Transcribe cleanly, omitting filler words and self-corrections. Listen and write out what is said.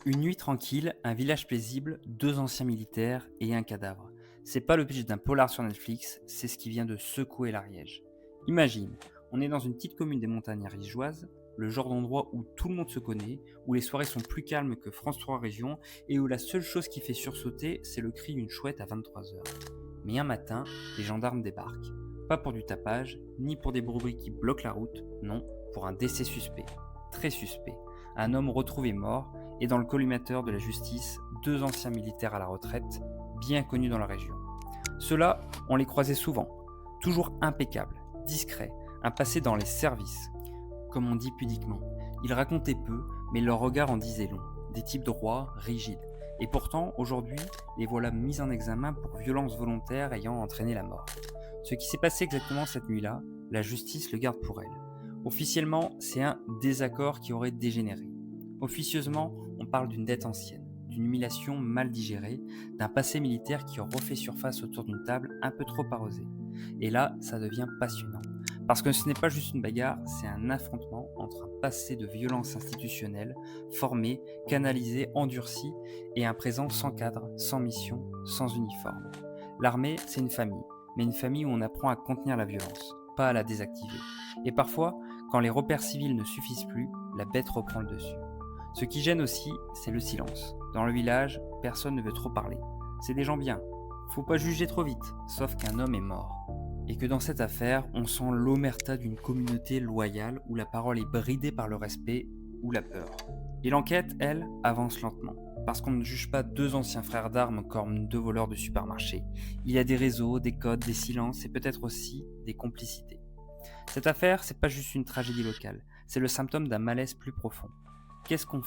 Une nuit tranquille, un village paisible, deux anciens militaires et un cadavre. C'est pas le pitch d'un polar sur Netflix, c'est ce qui vient de secouer l'Ariège. Imagine, on est dans une petite commune des montagnes ariégeoises, le genre d'endroit où tout le monde se connaît, où les soirées sont plus calmes que France 3 Régions et où la seule chose qui fait sursauter, c'est le cri d'une chouette à 23 heures. Mais un matin, les gendarmes débarquent. Pas pour du tapage, ni pour des bruits qui bloquent la route, non, pour un décès suspect. Très suspect. Un homme retrouvé mort et dans le collimateur de la justice, deux anciens militaires à la retraite, bien connus dans la région. Ceux-là, on les croisait souvent, toujours impeccables, discrets, un passé dans les services, comme on dit pudiquement. Ils racontaient peu, mais leur regard en disait long, des types droits, rigides. Et pourtant, aujourd'hui, les voilà mis en examen pour violence volontaire ayant entraîné la mort. Ce qui s'est passé exactement cette nuit-là, la justice le garde pour elle. Officiellement, c'est un désaccord qui aurait dégénéré. Officieusement, on parle d'une dette ancienne, d'une humiliation mal digérée, d'un passé militaire qui refait surface autour d'une table un peu trop arrosée. Et là, ça devient passionnant. Parce que ce n'est pas juste une bagarre, c'est un affrontement entre un passé de violence institutionnelle, formé, canalisé, endurci, et un présent sans cadre, sans mission, sans uniforme. L'armée, c'est une famille, mais une famille où on apprend à contenir la violence, pas à la désactiver. Et parfois, quand les repères civils ne suffisent plus, la bête reprend le dessus. Ce qui gêne aussi, c'est le silence. Dans le village, personne ne veut trop parler. C'est des gens bien. Faut pas juger trop vite, sauf qu'un homme est mort. Et que dans cette affaire, on sent l'omerta d'une communauté loyale où la parole est bridée par le respect ou la peur. Et l'enquête, elle, avance lentement. Parce qu'on ne juge pas deux anciens frères d'armes comme deux voleurs de supermarché. Il y a des réseaux, des codes, des silences et peut-être aussi des complicités. Cette affaire, c'est pas juste une tragédie locale, c'est le symptôme d'un malaise plus profond. Qu'est-ce qu'on